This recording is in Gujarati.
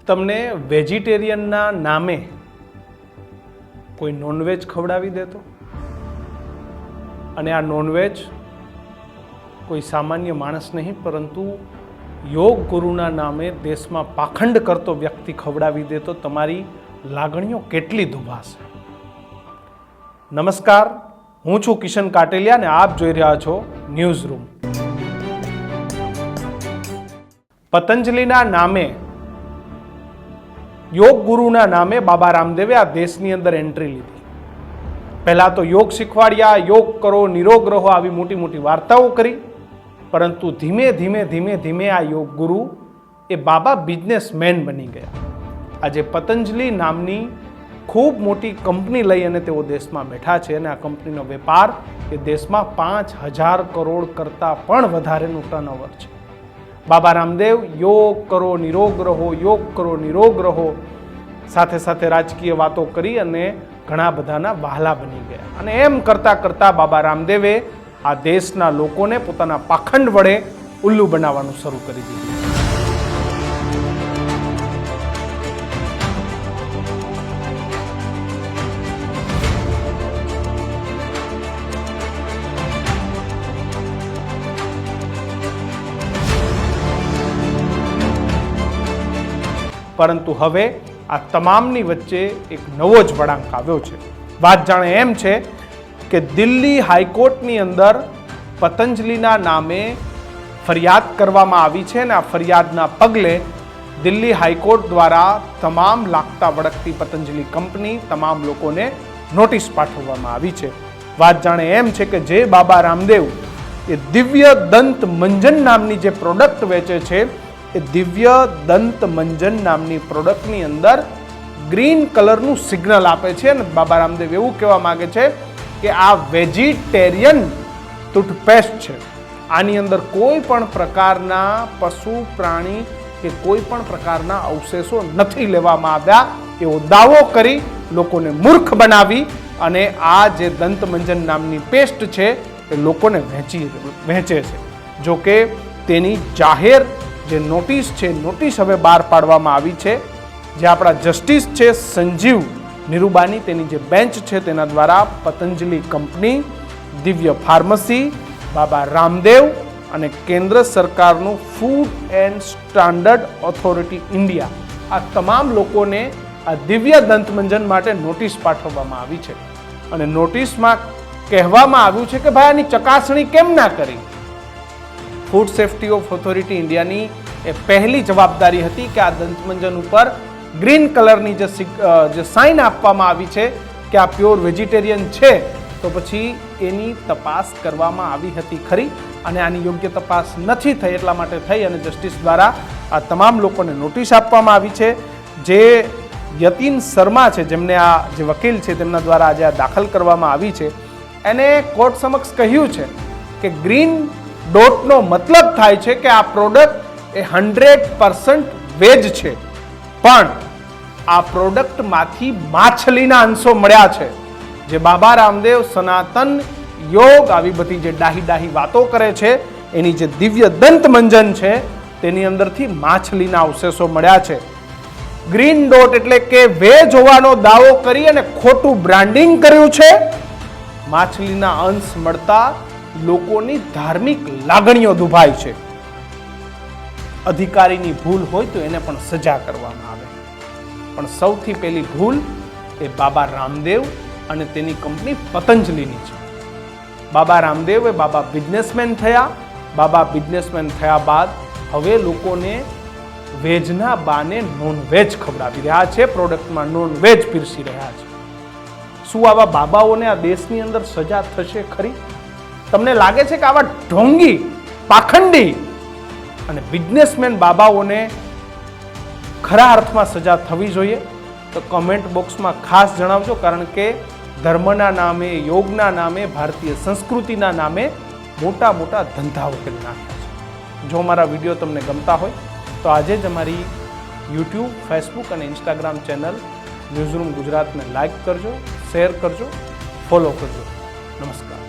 તમને વેજીટેરિયનના નામે કોઈ નોનવેજ ખવડાવી દેતો અને આ નોનવેજ કોઈ સામાન્ય માણસ નહીં પરંતુ યોગ ગુરુના નામે દેશમાં પાખંડ કરતો વ્યક્તિ ખવડાવી દેતો, તમારી લાગણીઓ કેટલી દુભાશે। નમસ્કાર, હું છું કિશન કાટેલિયા અને આપ જોઈ રહ્યા છો ન્યૂઝ રૂમ। પતંજલિના નામે, યોગ ગુરુના નામે બાબા રામદેવે આ દેશની અંદર એન્ટ્રી લીધી। પહેલા તો યોગ શીખવાડ્યા, યોગ કરો, નિરોગ રહો, આવી મોટી મોટી વાર્તાઓ કરી, પરંતુ ધીમે ધીમે ધીમે ધીમે આ યોગ ગુરુ એ બાબા બિઝનેસમેન બની ગયા। આજે પતંજલિ નામની ખૂબ મોટી કંપની લઈ અને તેઓ દેશમાં બેઠા છે અને આ કંપનીનો વેપાર એ દેશમાં 5,000 કરોડ કરતાં પણ વધારેનું ટર્નઓવર છે। બાબા રામદેવ યોગ કરો, નિરોગ રહો, યોગ કરો, નિરોગ રહો સાથે સાથે રાજકીય વાતો કરી અને ઘણા બધાના વહાલા બની ગયા અને એમ કરતાં કરતાં બાબા રામદેવે આ દેશના લોકોને પોતાના પાખંડ વડે ઉલ્લુ બનાવવાનું શરૂ કરી દીધું। પરંતુ હવે આ તમામની વચ્ચે એક નવો જ વળાંક આવ્યો છે। વાત જાણે એમ છે કે દિલ્હી હાઈકોર્ટની અંદર પતંજલિના નામે ફરિયાદ કરવામાં આવી છે અને આ ફરિયાદના પગલે દિલ્હી હાઈકોર્ટ દ્વારા તમામ લાગતા વળગતી પતંજલિ કંપની, તમામ લોકોને નોટિસ પાઠવવામાં આવી છે। વાત જાણે એમ છે કે જે બાબા રામદેવ એ દિવ્ય દંત મંજન નામની જે પ્રોડક્ટ વેચે છે, એ દિવ્ય દંત મંજન નામની પ્રોડક્ટની અંદર ગ્રીન કલરનું સિગ્નલ આપે છે અને બાબા રામદેવ એવું કહેવા માંગે છે કે આ વેજીટેરિયન ટૂથપેસ્ટ છે, આની અંદર કોઈ પણ પ્રકારના પશુ પ્રાણી કે કોઈ પણ પ્રકારના અવશેષો નથી લેવામાં આવ્યા, એવો દાવો કરી લોકોને મૂર્ખ બનાવી અને આ જે દંતમંજન નામની પેસ્ટ છે એ લોકોને વહેંચે છે। જો કે તેની જાહેર જે નોટિસ છે, નોટિસ હવે બહાર પાડવામાં આવી છે, જે આપણા જસ્ટિસ છે સંજીવ નિરૂબાની, તેની જે બેન્ચ છે તેના દ્વારા પતંજલિ કંપની, દિવ્ય ફાર્મસી, બાબા રામદેવ અને કેન્દ્ર સરકારનું food and standard authority India, આ તમામ લોકોને આ દિવ્ય દંતમંજન માટે નોટિસ પાઠવવામાં આવી છે અને નોટિસમાં કહેવામાં આવ્યું છે કે ભાઈ આની ચકાસણી કેમ ના કરી। ફૂડ સેફ્ટી ઓફ ઓથોરિટી ઇન્ડિયાની એ પહેલી જવાબદારી હતી કે આ દંતમંજન ઉપર ગ્રીન કલરની જે સાઇન આપવામાં આવી છે કે આ પ્યોર વેજીટેરિયન છે, તો પછી એની તપાસ કરવામાં આવી હતી ખરી અને આની યોગ્ય તપાસ નથી થઈ, એટલા માટે થઈ અને જસ્ટિસ દ્વારા આ તમામ લોકોને નોટિસ આપવામાં આવી છે। જે યતીન શર્મા છે, જેમને આ જે વકીલ છે તેમના દ્વારા આજે આ દાખલ કરવામાં આવી છે, એને કોર્ટ સમક્ષ કહ્યું છે કે ગ્રીન ડોટનો મતલબ થાય છે કે આ પ્રોડક્ટ એ 100% વેજ છે, પણ આ પ્રોડક્ટમાંથી માછલીના અંશો મળ્યા છે। જે બાબા રામદેવ સનાતન યોગ આવી બધી જે ડાહી વાતો કરે છે, એની જે દિવ્ય દંત મંજન છે તેની અંદરથી માછલીના અવશેષો મળ્યા છે। ગ્રીન ડોટ એટલે કે વેજ હોવાનો દાવો કરી અને ખોટું બ્રાન્ડિંગ કર્યું છે। માછલીના અંશ મળતા લોકોની ધાર્મિક લાગણીઓ દુભાય છે। અધિકારીની ભૂલ હોય તો એને પણ સજા કરવામાં આવે, પણ સૌથી પહેલી ભૂલ એ બાબા રામદેવ અને તેની કંપની પતંજલિની છે। બાબા રામદેવ એ બાબા બિઝનેસમેન થયા, બાબા બિઝનેસમેન થયા બાદ હવે લોકોને વેજના બાને નોન વેજ ખવડાવી રહ્યા છે, પ્રોડક્ટમાં નોન વેજ પીરસી રહ્યા છે। શું આવા બાબાઓને આ દેશની અંદર સજા થશે ખરી? તમને લાગે છે કે આવા ઢોંગી, પાખંડી અને બિઝનેસમેન બાબાઓને ખરા અર્થમાં સજા થવી જોઈએ? તો કમેન્ટ બોક્સમાં ખાસ જણાવજો, કારણ કે ધર્મના નામે, યોગના નામે, ભારતીય સંસ્કૃતિના નામે મોટા મોટા ધંધાઓ કરી નાખ્યા છે। જો મારા વિડીયો તમને ગમતા હોય તો આજે જ અમારી યુટ્યુબ, ફેસબુક અને ઇન્સ્ટાગ્રામ ચેનલ ન્યૂઝરૂમ ગુજરાતને લાઇક કરજો, શેર કરજો, ફોલો કરજો। નમસ્કાર।